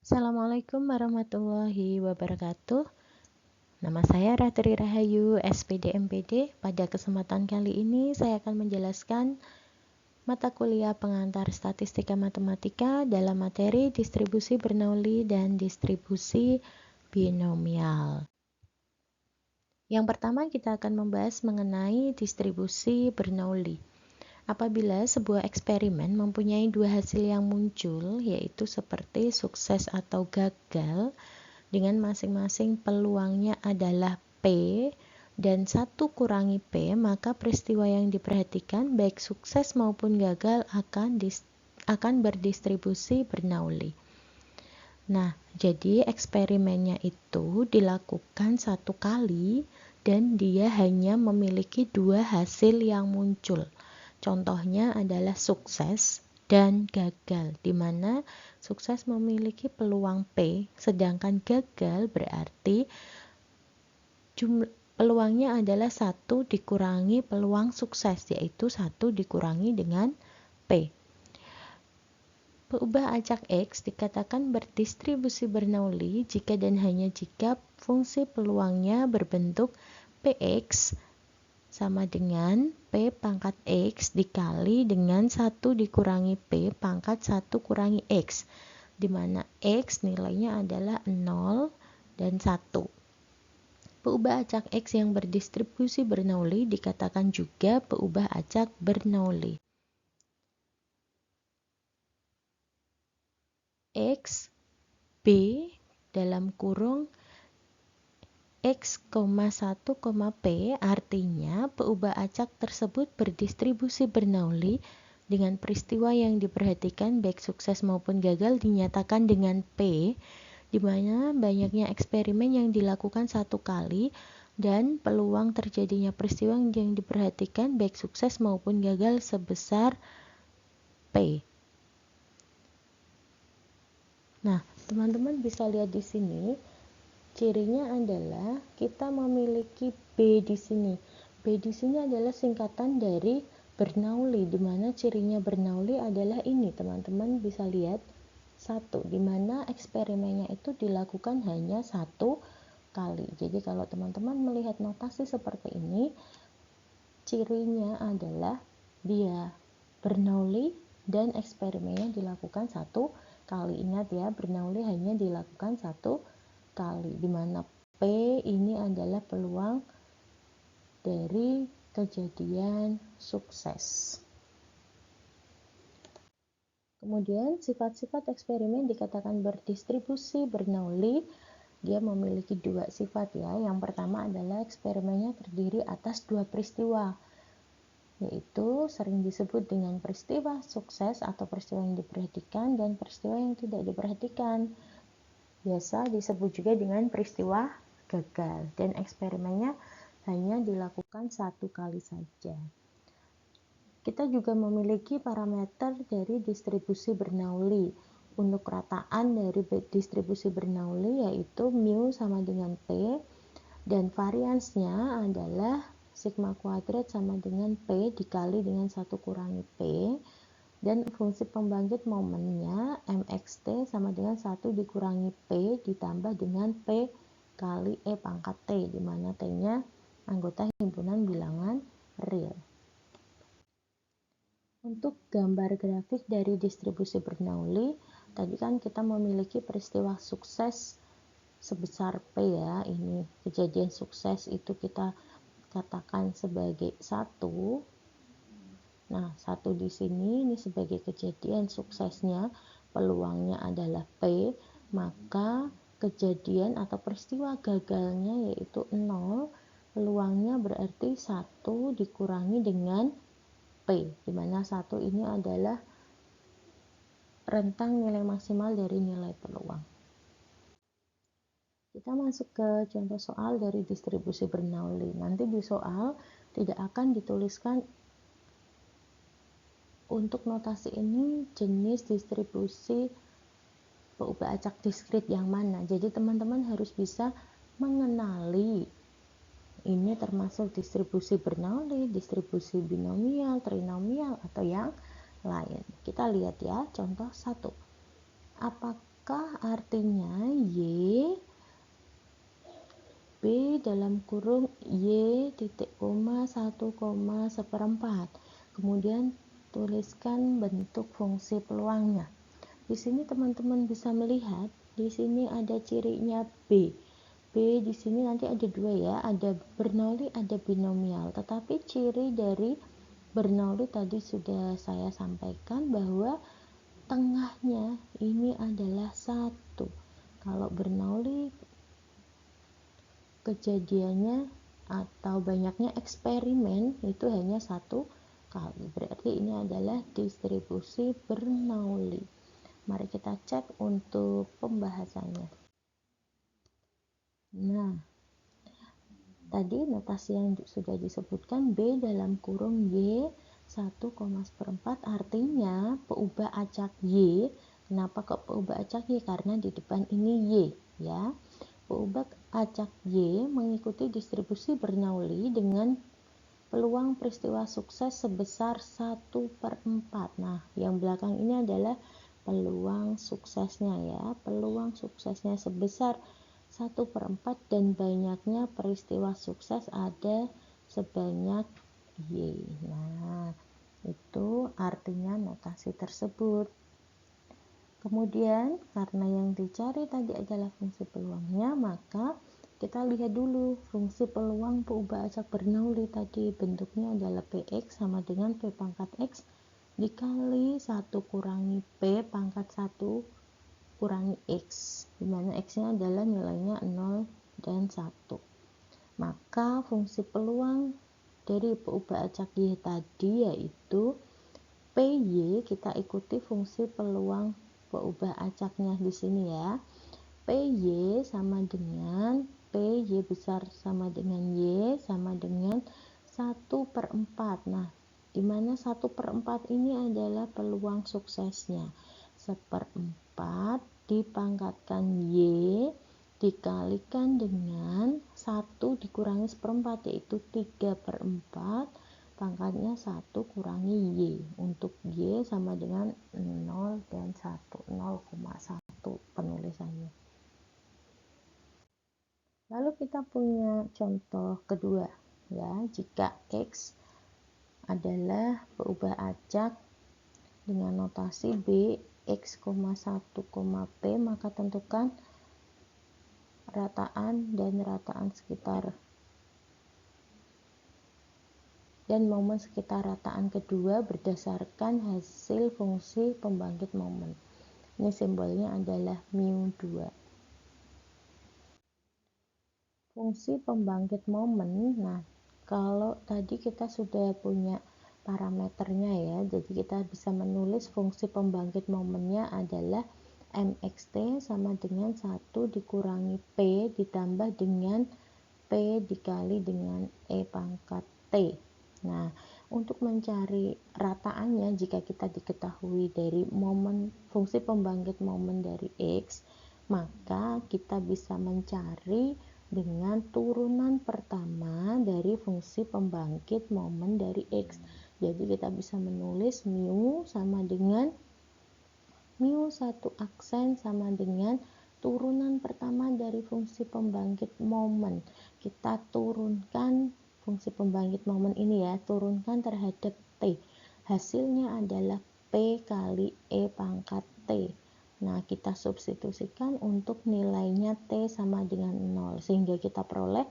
Assalamualaikum warahmatullahi wabarakatuh. Nama saya Ratri Rahayu, SPD MPD. Pada kesempatan kali ini saya akan menjelaskan mata kuliah pengantar statistika matematika dalam materi distribusi Bernoulli dan distribusi binomial. Yang pertama kita akan membahas mengenai distribusi Bernoulli. Apabila sebuah eksperimen mempunyai dua hasil yang muncul, yaitu seperti sukses atau gagal, dengan masing-masing peluangnya adalah P dan 1 kurangi P, maka peristiwa yang diperhatikan baik sukses maupun gagal akan berdistribusi Bernoulli. Nah, jadi eksperimennya itu dilakukan 1 kali dan dia hanya memiliki dua hasil yang muncul. Contohnya adalah sukses dan gagal, di mana sukses memiliki peluang P, sedangkan gagal berarti peluangnya adalah 1 dikurangi peluang sukses, yaitu 1 dikurangi dengan P. Peubah acak X dikatakan berdistribusi Bernoulli jika dan hanya jika fungsi peluangnya berbentuk Px sama dengan P pangkat X dikali dengan 1 dikurangi P pangkat 1 kurangi X, di mana X nilainya adalah 0 dan 1. Peubah acak X yang berdistribusi Bernoulli dikatakan juga peubah acak Bernoulli. X, B dalam kurung X, 1, P artinya peubah acak tersebut berdistribusi Bernoulli dengan peristiwa yang diperhatikan baik sukses maupun gagal dinyatakan dengan P, di mana banyaknya eksperimen yang dilakukan 1 kali dan peluang terjadinya peristiwa yang diperhatikan baik sukses maupun gagal sebesar P. Nah, teman-teman bisa lihat di sini. Cirinya adalah kita memiliki B di sini. B di sini adalah singkatan dari Bernoulli, di mana cirinya Bernoulli adalah ini, teman-teman bisa lihat 1, di mana eksperimennya itu dilakukan hanya 1 kali. Jadi kalau teman-teman melihat notasi seperti ini, cirinya adalah dia Bernoulli dan eksperimennya dilakukan 1 kali. Ingat ya, Bernoulli hanya dilakukan 1 kali, di mana P ini adalah peluang dari kejadian sukses. Kemudian sifat-sifat eksperimen dikatakan berdistribusi Bernoulli. Dia memiliki dua sifat ya. Yang pertama adalah eksperimennya terdiri atas dua peristiwa, yaitu sering disebut dengan peristiwa sukses atau peristiwa yang diperhatikan dan peristiwa yang tidak diperhatikan. Biasa disebut juga dengan peristiwa gagal, dan eksperimennya hanya dilakukan 1 kali saja. Kita juga memiliki parameter dari distribusi Bernoulli. Untuk rataan dari distribusi Bernoulli yaitu mu sama dengan P, dan variansnya adalah sigma kuadrat sama dengan P dikali dengan 1 kurangi P, dan fungsi pembangkit momennya mxt sama dengan 1 dikurangi P ditambah dengan P kali E pangkat T, di mana T-nya anggota himpunan bilangan real. Untuk gambar grafik dari distribusi Bernoulli, tadi kan kita memiliki peristiwa sukses sebesar P ya, ini kejadian sukses itu kita katakan sebagai 1. Nah, 1 di sini ini sebagai kejadian suksesnya, peluangnya adalah P, maka kejadian atau peristiwa gagalnya yaitu 0, peluangnya berarti 1 dikurangi dengan P, di mana 1 ini adalah rentang nilai maksimal dari nilai peluang. Kita masuk ke contoh soal dari distribusi Bernoulli. Nanti di soal tidak akan dituliskan untuk notasi ini jenis distribusi peubah acak diskrit yang mana. Jadi teman-teman harus bisa mengenali ini termasuk distribusi Bernoulli, distribusi binomial, trinomial, atau yang lain. Kita lihat ya, contoh 1. Maka artinya Y B dalam kurung Y titik koma 1,1/4. Kemudian tuliskan bentuk fungsi peluangnya. Di sini teman-teman bisa melihat, di sini ada cirinya B. B di sini nanti ada dua ya, ada Bernoulli, ada binomial. Tetapi ciri dari Bernoulli tadi sudah saya sampaikan bahwa tengahnya ini adalah 1. Kalau Bernoulli kejadiannya atau banyaknya eksperimen itu hanya 1 kali. Berarti ini adalah distribusi Bernoulli. Mari kita cek untuk pembahasannya. Nah, tadi notasi yang sudah disebutkan B dalam kurung Y 1,4 artinya peubah acak Y. Kenapa kok peubah acak Y? Karena di depan ini Y ya. Peubah acak Y mengikuti distribusi Bernoulli dengan peluang peristiwa sukses sebesar 1/4. Nah, yang belakang ini adalah peluang suksesnya ya. Peluang suksesnya sebesar 1/4 dan banyaknya peristiwa sukses ada sebanyak Y. Nah, itu artinya notasi tersebut. Kemudian karena yang dicari tadi adalah fungsi peluangnya, maka kita lihat dulu fungsi peluang peubah acak Bernoulli tadi. Bentuknya adalah Px sama dengan P pangkat X dikali 1 kurangi P pangkat 1 kurangi X, dimana X nya adalah nilainya 0 dan 1. Maka fungsi peluang dari peubah acak Y tadi yaitu PY, kita ikuti fungsi peluang peubah acaknya di sini ya. PY sama dengan PY besar sama dengan Y sama dengan 1/4. Nah, dimana 1/4 ini adalah peluang suksesnya. 1/4 dipangkatkan Y dikalikan dengan 1 dikurangi 1/4 yaitu 3/4 pangkatnya 1 kurangi Y. Untuk Y sama dengan 0 dan 1, 0,1 penulisannya. Lalu kita punya contoh kedua ya, jika X adalah peubah acak dengan notasi B X, 1, P, maka tentukan rataan dan rataan sekitar dan momen sekitar rataan kedua berdasarkan hasil fungsi pembangkit momen. Ini simbolnya adalah mu2. Fungsi pembangkit momen, nah kalau tadi kita sudah punya parameternya ya, jadi kita bisa menulis fungsi pembangkit momennya adalah mxt sama dengan 1 dikurangi P ditambah dengan P dikali dengan E pangkat T. Nah, untuk mencari rataannya, jika kita diketahui dari momen fungsi pembangkit momen dari X, maka kita bisa mencari dengan turunan pertama dari fungsi pembangkit momen dari X. Jadi kita bisa menulis mu sama dengan mu1 aksen sama dengan turunan pertama dari fungsi pembangkit momen. Kita turunkan fungsi pembangkit momen ini ya, turunkan terhadap T. Hasilnya adalah P kali E pangkat T. Nah, kita substitusikan untuk nilainya T sama dengan 0, sehingga kita peroleh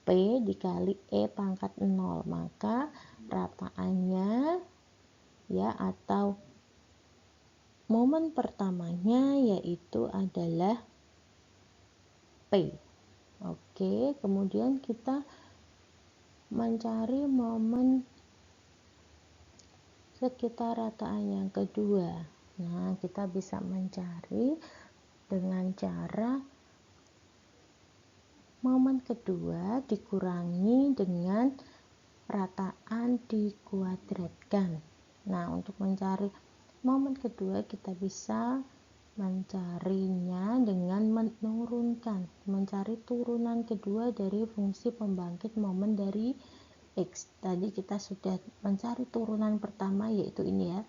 P dikali E pangkat 0. Maka rataannya ya atau momen pertamanya yaitu adalah P. Oke, kemudian kita mencari momen sekitar rataan yang kedua. Nah, kita bisa mencari dengan cara momen kedua dikurangi dengan rataan dikuadratkan. Nah, untuk mencari momen kedua kita bisa mencarinya dengan mencari turunan kedua dari fungsi pembangkit momen dari X. Tadi kita sudah mencari turunan pertama yaitu ini ya,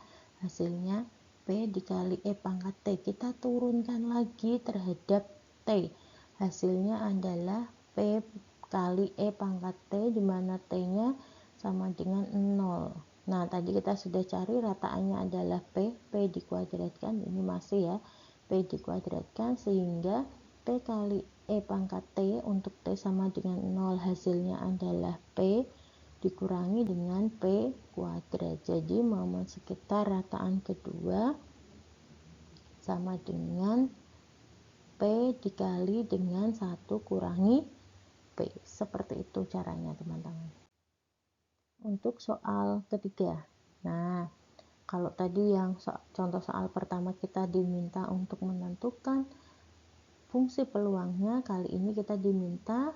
hasilnya P P dikali E pangkat T. Kita turunkan lagi terhadap T. Hasilnya adalah P kali E pangkat T, di mana T-nya sama dengan 0. Nah, tadi kita sudah cari rataannya adalah P dikuadratkan, ini masih ya, P dikuadratkan, sehingga P kali E pangkat T untuk T sama dengan 0, hasilnya adalah P dikurangi dengan P kuadrat. Jadi momen sekitar rataan kedua sama dengan P dikali dengan 1 kurangi P. Seperti itu caranya teman-teman. Untuk soal ketiga, nah kalau tadi yang contoh soal pertama kita diminta untuk menentukan fungsi peluangnya, kali ini kita diminta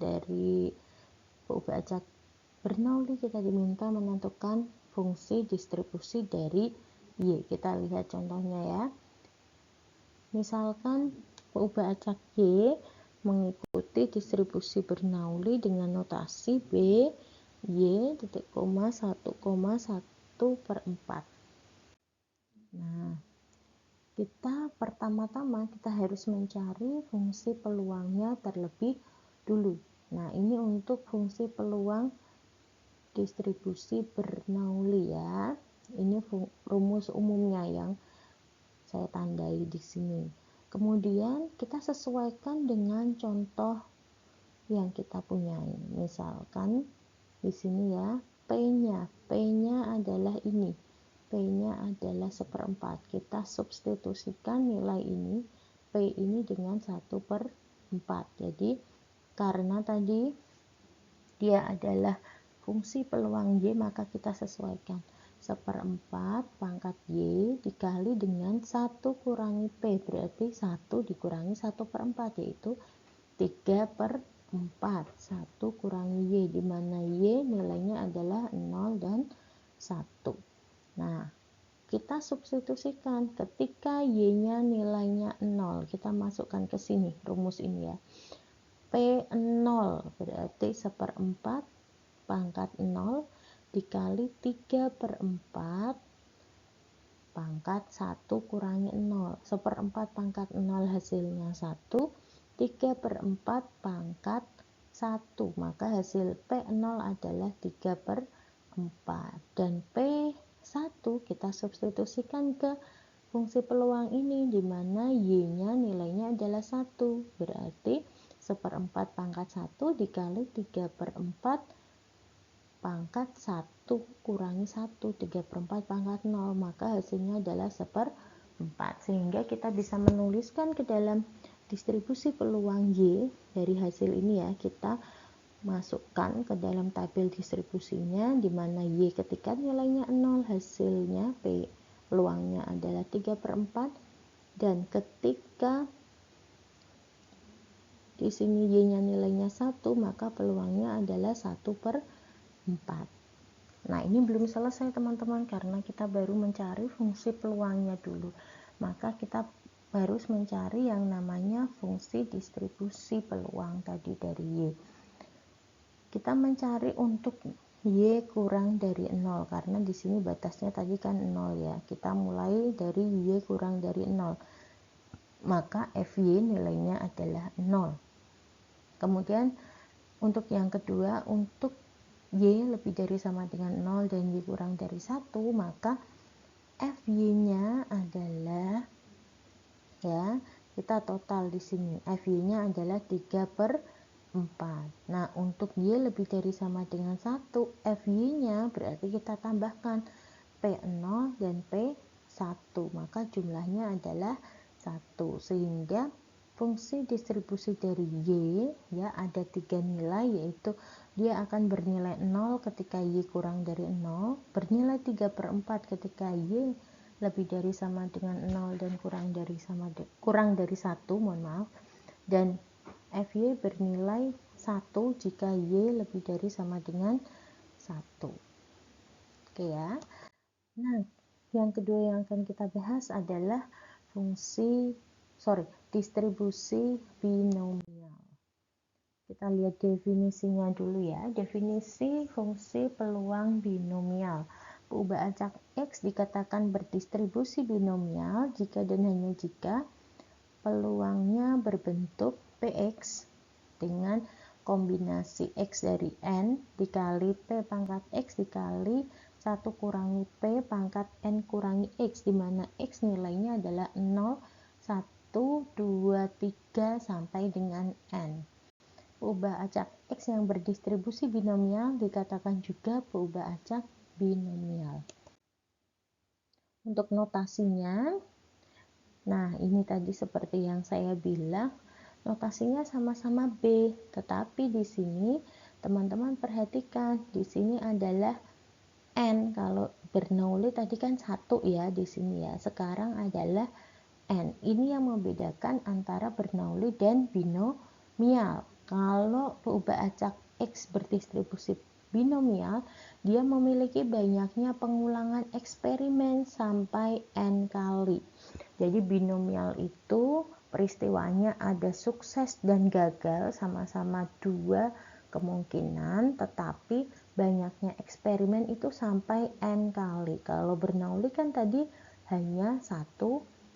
dari PUB acak Bernoulli, kita diminta menentukan fungsi distribusi dari Y. Kita lihat contohnya ya. Misalkan PUB acak Y mengikuti distribusi Bernoulli dengan notasi B Y titik koma 1,1 per 4. Nah, pertama-tama kita harus mencari fungsi peluangnya terlebih dulu. Nah, ini untuk fungsi peluang distribusi Bernoulli ya. Ini rumus umumnya yang saya tandai di sini. Kemudian kita sesuaikan dengan contoh yang kita punyai. Misalkan di sini ya, P-nya adalah ini. P-nya adalah 1/4. Kita substitusikan nilai ini, P ini dengan 1/4. Jadi, karena tadi dia adalah fungsi peluang Y, maka kita sesuaikan 1/4 pangkat Y dikali dengan 1 kurangi P, berarti 1 dikurangi 1/4, yaitu 3/4. 1 kurangi Y, di mana Y nilainya adalah 0 dan 1. Nah, kita substitusikan ketika Y-nya nilainya 0, kita masukkan ke sini rumus ini ya. P0 berarti 1/4 pangkat 0 dikali 3/4 pangkat 1 kurangi 0. 1/4 pangkat 0 hasilnya 1, 3/4 pangkat 1, maka hasil P0 adalah 3/4, dan P1 kita substitusikan ke fungsi peluang ini, di mana Y-nya nilainya adalah 1, berarti 1/4 pangkat 1 dikali 3/4 pangkat 1 kurangi 1, 3/4 pangkat 0, maka hasilnya adalah 1/4. Sehingga kita bisa menuliskan ke dalam distribusi peluang Y dari hasil ini ya, kita masukkan ke dalam tabel distribusinya, di mana Y ketika nilainya 0, hasilnya P peluangnya adalah 3/4, dan ketika di sini Y-nya nilainya 1, maka peluangnya adalah 1/4. Nah, ini belum selesai teman-teman, karena kita baru mencari fungsi peluangnya dulu. Maka kita harus mencari yang namanya fungsi distribusi peluang tadi dari Y. Kita mencari untuk Y kurang dari 0, karena di sini batasnya tadi kan 0 ya. Kita mulai dari Y kurang dari 0. Maka FY nilainya adalah 0. Kemudian untuk yang kedua, untuk Y lebih dari sama dengan 0 dan Y kurang dari 1, maka FY-nya adalah, ya, kita total di sini. FY-nya adalah 3/4. Nah, untuk Y lebih dari sama dengan 1, FY-nya berarti kita tambahkan P0 dan P1, maka jumlahnya adalah 1. Sehingga fungsi distribusi dari Y ya ada 3 nilai, yaitu dia akan bernilai 0 ketika Y kurang dari 0, bernilai 3/4 ketika Y lebih dari sama dengan 0 dan kurang dari 1, mohon maaf, dan FY bernilai 1 jika Y lebih dari sama dengan 1. Oke ya. Nah, yang kedua yang akan kita bahas adalah distribusi binomial. Kita lihat definisinya dulu ya. Definisi fungsi peluang binomial. Peubah acak X dikatakan berdistribusi binomial jika dan hanya jika peluangnya berbentuk Px dengan kombinasi X dari N dikali P pangkat X dikali 1 kurangi P pangkat N kurangi X, di mana X nilainya adalah 0, 1, 2, 3 sampai dengan N. Peubah acak X yang berdistribusi binomial dikatakan juga peubah acak binomial. Untuk notasinya, nah ini tadi seperti yang saya bilang, notasinya sama-sama B, tetapi di sini teman-teman perhatikan, di sini adalah N. Kalau Bernoulli tadi kan 1 ya di sini ya, sekarang adalah N. Ini yang membedakan antara Bernoulli dan binomial. Kalau peubah acak X berdistribusi binomial, dia memiliki banyaknya pengulangan eksperimen sampai N kali. Jadi binomial itu peristiwanya ada sukses dan gagal, sama-sama 2 kemungkinan, tetapi banyaknya eksperimen itu sampai N kali. Kalau Bernoulli kan tadi hanya 1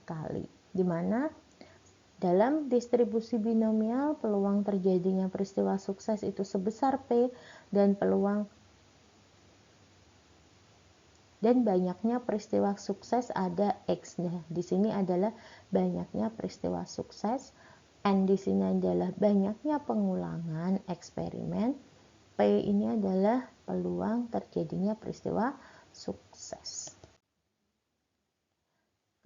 kali, dimana dalam distribusi binomial peluang terjadinya peristiwa sukses itu sebesar P dan banyaknya peristiwa sukses ada X. Nah, di sini adalah banyaknya peristiwa sukses, N di sini adalah banyaknya pengulangan eksperimen, P ini adalah peluang terjadinya peristiwa sukses.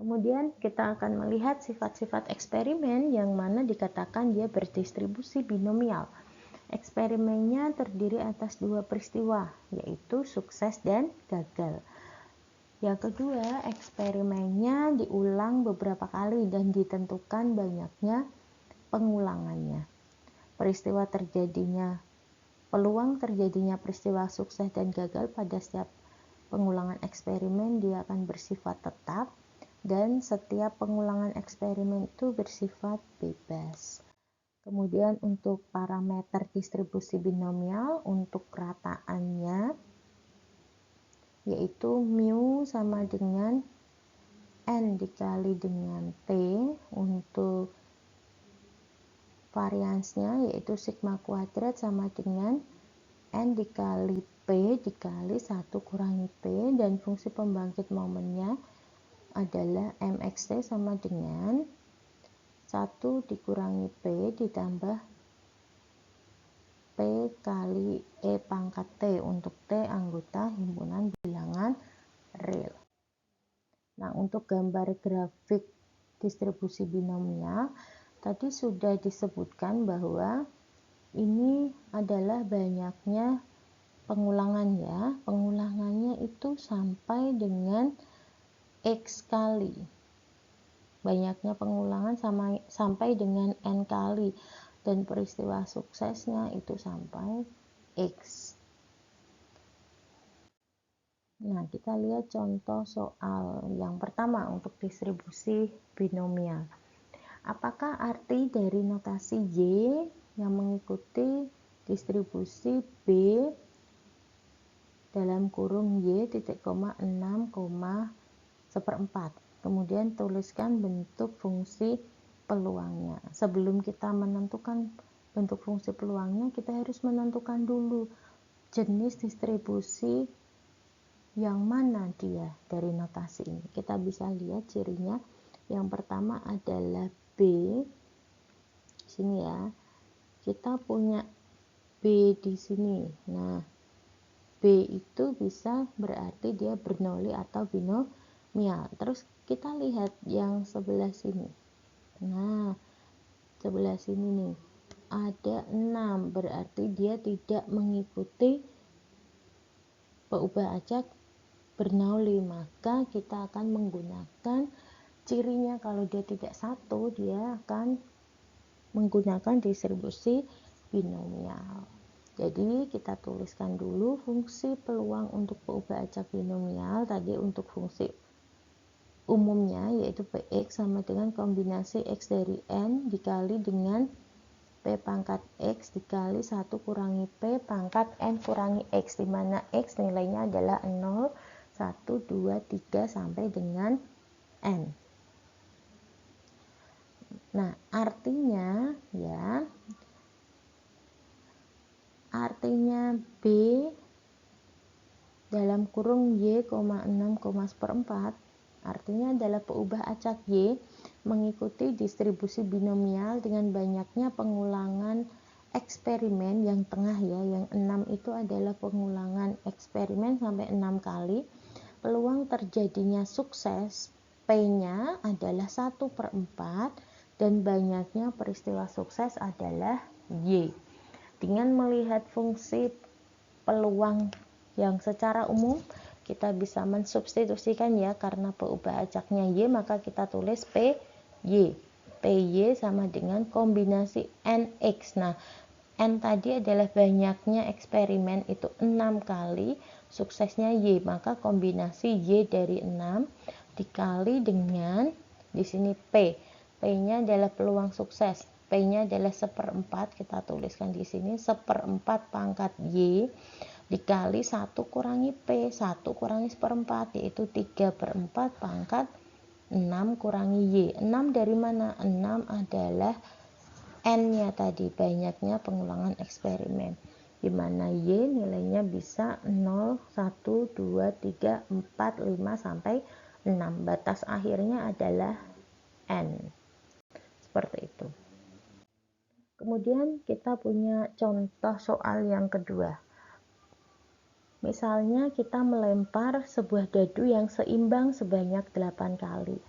Kemudian kita akan melihat sifat-sifat eksperimen yang mana dikatakan dia berdistribusi binomial. Eksperimennya terdiri atas 2 peristiwa, yaitu sukses dan gagal. Yang kedua, eksperimennya diulang beberapa kali dan ditentukan banyaknya pengulangannya. Peluang terjadinya peristiwa sukses dan gagal pada setiap pengulangan eksperimen dia akan bersifat tetap, dan setiap pengulangan eksperimen itu bersifat bebas. Kemudian untuk parameter distribusi binomial, untuk rataannya yaitu mu sama dengan N dikali dengan T. Untuk variansnya yaitu sigma kuadrat sama dengan N dikali P dikali 1 kurangi P, dan fungsi pembangkit momennya adalah mxt sama dengan 1 dikurangi P ditambah P kali E pangkat T, untuk T anggota himpunan bilangan real. Nah, untuk gambar grafik distribusi binomial tadi sudah disebutkan bahwa ini adalah banyaknya pengulangan ya. Pengulangannya itu sampai dengan X kali. Banyaknya pengulangan sampai dengan N kali, dan peristiwa suksesnya itu sampai X. Nah, kita lihat contoh soal yang pertama untuk distribusi binomial. Apakah arti dari notasi Y yang mengikuti distribusi B dalam kurung Y titik koma 6, seperempat. Kemudian tuliskan bentuk fungsi peluangnya. Sebelum kita menentukan bentuk fungsi peluangnya, kita harus menentukan dulu jenis distribusi yang mana dia dari notasi ini. Kita bisa lihat cirinya. Yang pertama adalah B. Sini ya. Kita punya B di sini. Nah, B itu bisa berarti dia Bernoulli atau binomial. Terus kita lihat yang sebelah sini. Nah, sebelah sini nih ada 6, berarti dia tidak mengikuti peubah acak Bernoulli. Maka kita akan menggunakan cirinya, kalau dia tidak 1, dia akan menggunakan distribusi binomial. Jadi kita tuliskan dulu fungsi peluang untuk peubah acak binomial. Tadi untuk fungsi umumnya yaitu Px sama dengan kombinasi X dari N dikali dengan P pangkat X dikali 1 kurangi P pangkat N kurangi X, di mana X nilainya adalah 0, 1, 2, 3 sampai dengan N. Nah, artinya B dalam kurung Y, 6, seperempat artinya adalah peubah acak Y mengikuti distribusi binomial dengan banyaknya pengulangan eksperimen yang tengah yang 6 itu adalah pengulangan eksperimen sampai 6 kali. Peluang terjadinya sukses P-nya adalah 1/4 dan banyaknya peristiwa sukses adalah Y. Dengan melihat fungsi peluang yang secara umum kita bisa mensubstitusikan karena peubah acaknya Y, maka kita tulis PY. PY sama dengan kombinasi NX. Nah, N tadi adalah banyaknya eksperimen itu 6 kali, suksesnya Y, maka kombinasi Y dari 6 dikali dengan di sini P. P-nya adalah peluang sukses. P-nya adalah 1/4, kita tuliskan di sini 1/4 pangkat Y dikali 1 kurangi P, 1 kurangi 1/4 yaitu 3/4 pangkat 6 kurangi Y. 6 dari mana? 6 adalah N-nya tadi, banyaknya pengulangan eksperimen, di mana Y nilainya bisa 0, 1, 2, 3, 4, 5 sampai 6. Batas akhirnya adalah N. Seperti itu. Kemudian kita punya contoh soal yang kedua. Misalnya kita melempar sebuah dadu yang seimbang sebanyak 8 kali.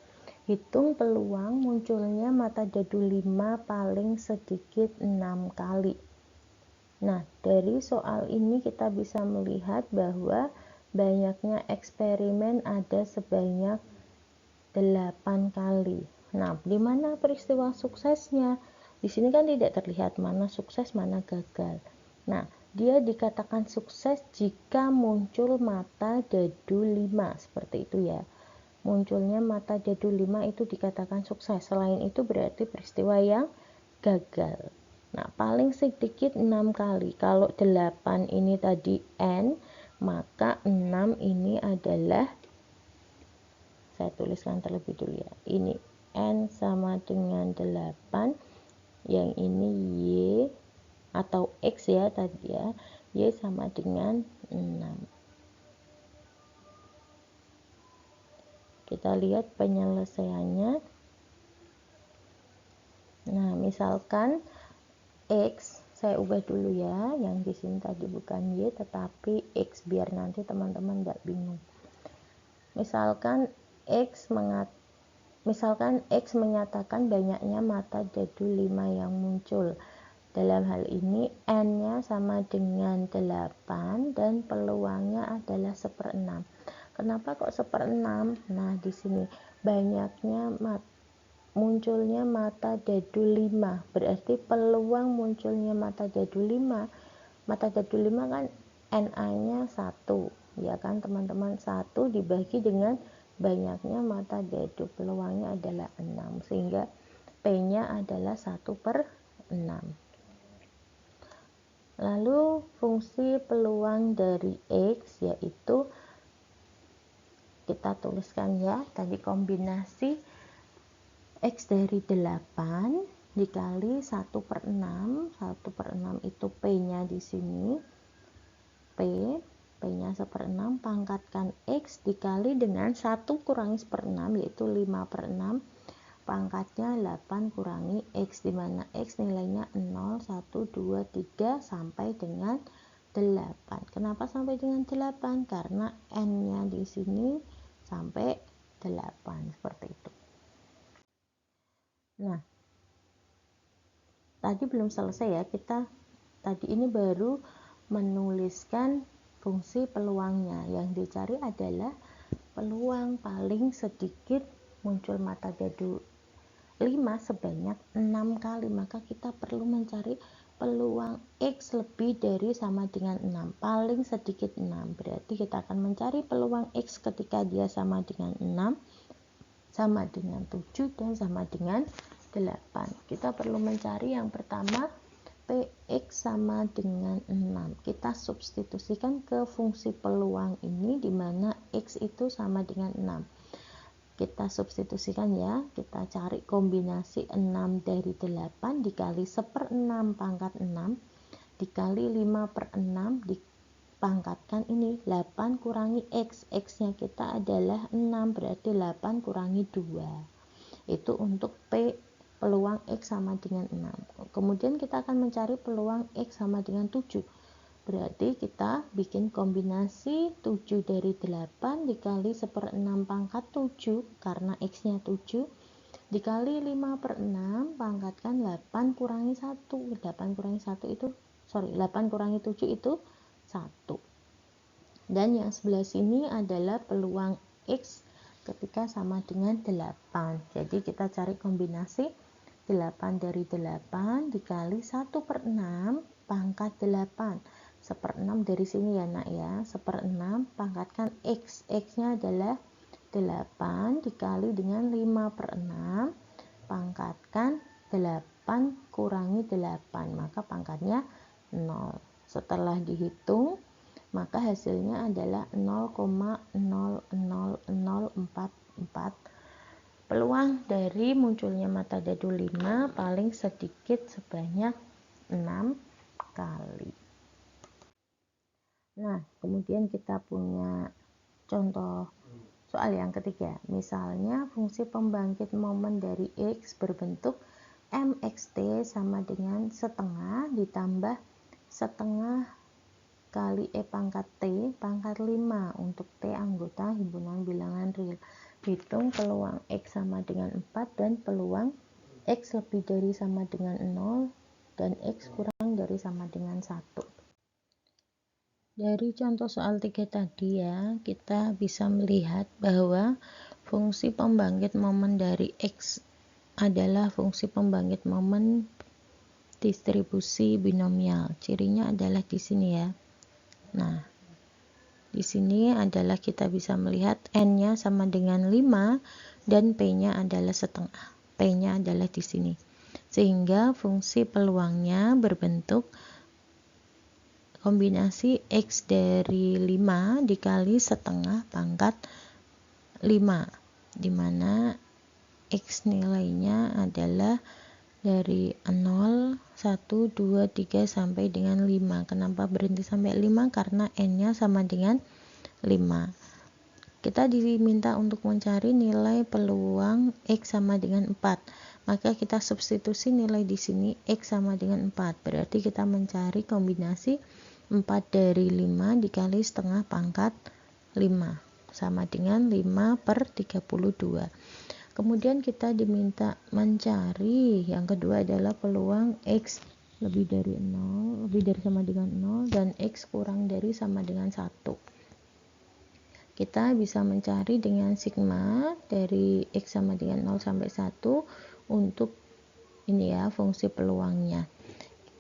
Hitung peluang munculnya mata dadu 5 paling sedikit 6 kali. Nah, dari soal ini kita bisa melihat bahwa banyaknya eksperimen ada sebanyak 8 kali. Nah, di mana peristiwa suksesnya? Di sini kan tidak terlihat mana sukses, mana gagal. Nah, dia dikatakan sukses jika muncul mata dadu 5, seperti itu ya. Munculnya mata dadu 5 itu dikatakan sukses. Selain itu berarti peristiwa yang gagal. Nah, paling sedikit 6 kali. Kalau 8 ini tadi N, maka 6 ini adalah, saya tuliskan terlebih dulu ya, ini N sama dengan 8, yang ini Y atau X ya tadi ya, Y sama dengan 6. Kita lihat penyelesaiannya. Nah, misalkan X, saya ubah dulu ya, yang di sini tadi bukan Y tetapi X, biar nanti teman-teman tidak bingung. Misalkan X menyatakan banyaknya mata dadu 5 yang muncul. Dalam hal ini N-nya sama dengan 8 dan peluangnya adalah 1/6. Kenapa kok 1/6? Nah, di sini banyaknya munculnya mata dadu 5. Berarti peluang munculnya mata dadu 5. Mata dadu 5 kan NA-nya 1. Ya kan teman-teman, 1 dibagi dengan banyaknya mata dadu, peluangnya adalah 6, sehingga P-nya adalah 1/6. Lalu fungsi peluang dari X yaitu kita tuliskan ya, tadi kombinasi X dari 8 dikali 1/6. 1/6 itu P-nya di sini. P-nya 1/6, pangkatkan X dikali dengan 1 kurangi 1/6 yaitu 5/6. Pangkatnya 8 kurangi X, di mana X nilainya 0, 1, 2, 3 sampai dengan 8. Kenapa sampai dengan 8? Karena N-nya di sini sampai 8, seperti itu. Nah, tadi belum selesai ya, kita tadi ini baru menuliskan fungsi peluangnya. Yang dicari adalah peluang paling sedikit muncul mata dadu 5 sebanyak 6 kali, maka kita perlu mencari peluang X lebih dari sama dengan 6, paling sedikit 6. Berarti kita akan mencari peluang X ketika dia sama dengan 6, sama dengan 7, dan sama dengan 8. Kita perlu mencari yang pertama Px sama dengan 6. Kita substitusikan ke fungsi peluang ini, di mana X itu sama dengan 6. Kita substitusikan ya, kita cari kombinasi 6 dari 8 dikali 1/6 pangkat 6 dikali 5/6 dipangkatkan ini 8 kurangi X. X nya kita adalah 6, berarti 8 kurangi 2. Itu untuk P peluang X sama dengan 6. Kemudian kita akan mencari peluang X sama dengan 7. Berarti kita bikin kombinasi 7 dari 8 dikali 1/6 pangkat 7 karena X nya 7 dikali 5/6 pangkatkan 8 kurangi 1. 8 kurangi 1 itu 8 kurangi 7 itu 1. Dan yang sebelah sini adalah peluang X ketika sama dengan 8. Jadi kita cari kombinasi 8 dari 8 dikali 1/6 pangkat 8. 1/6 dari sini ya nak ya. 1/6 pangkatkan X. X nya adalah 8 dikali dengan 5/6 pangkatkan 8 kurangi 8. Maka pangkatnya 0. Setelah dihitung maka hasilnya adalah 0,00044. Peluang dari munculnya mata dadu 5 paling sedikit sebanyak 6 kali. Nah, kemudian kita punya contoh soal yang ketiga. Misalnya fungsi pembangkit momen dari X berbentuk mxt sama dengan setengah ditambah setengah kali E pangkat T pangkat 5 untuk T anggota himpunan bilangan real. Hitung peluang X sama dengan 4 dan peluang X lebih dari sama dengan 0 dan X kurang dari sama dengan 1. Dari contoh soal 3 tadi ya, kita bisa melihat bahwa fungsi pembangkit momen dari X adalah fungsi pembangkit momen distribusi binomial. Cirinya adalah di sini ya. Nah, di sini adalah kita bisa melihat N-nya sama dengan 5 dan P-nya adalah setengah. P-nya adalah di sini. Sehingga fungsi peluangnya berbentuk kombinasi X dari 5 dikali setengah pangkat 5, di mana X nilainya adalah dari 0, 1, 2, 3 sampai dengan 5. Kenapa berhenti sampai 5? Karena N-nya sama dengan 5. Kita diminta untuk mencari nilai peluang X sama dengan 4. Maka kita substitusi nilai di sini X sama dengan 4. Berarti kita mencari kombinasi 4 dari 5 dikali setengah pangkat 5 sama dengan 5/32. Kemudian kita diminta mencari yang kedua adalah peluang X lebih dari 0, lebih dari sama dengan 0 dan X kurang dari sama dengan 1. Kita bisa mencari dengan sigma dari X sama dengan 0 sampai 1 untuk ini ya fungsi peluangnya.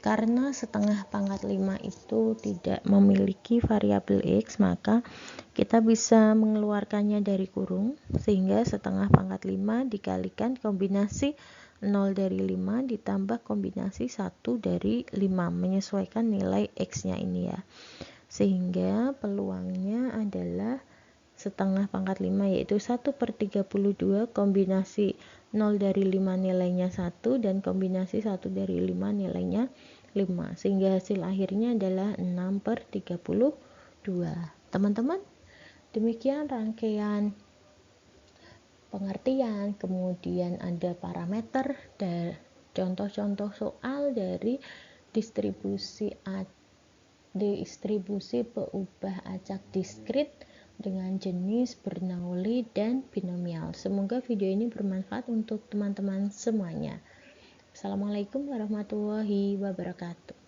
Karena setengah pangkat 5 itu tidak memiliki variabel X, maka kita bisa mengeluarkannya dari kurung, sehingga setengah pangkat 5 dikalikan kombinasi 0 dari 5 ditambah kombinasi 1 dari 5, menyesuaikan nilai X-nya ini ya. Sehingga peluangnya adalah setengah pangkat 5 yaitu 1/32 kombinasi 0 dari 5 nilainya 1 dan kombinasi 1 dari 5 nilainya 5, sehingga hasil akhirnya adalah 6/32. Teman-teman, demikian rangkaian pengertian, kemudian ada parameter dan contoh-contoh soal dari distribusi peubah acak diskrit dengan jenis Bernoulli dan binomial. Semoga video ini bermanfaat untuk teman-teman semuanya. Assalamualaikum warahmatullahi wabarakatuh.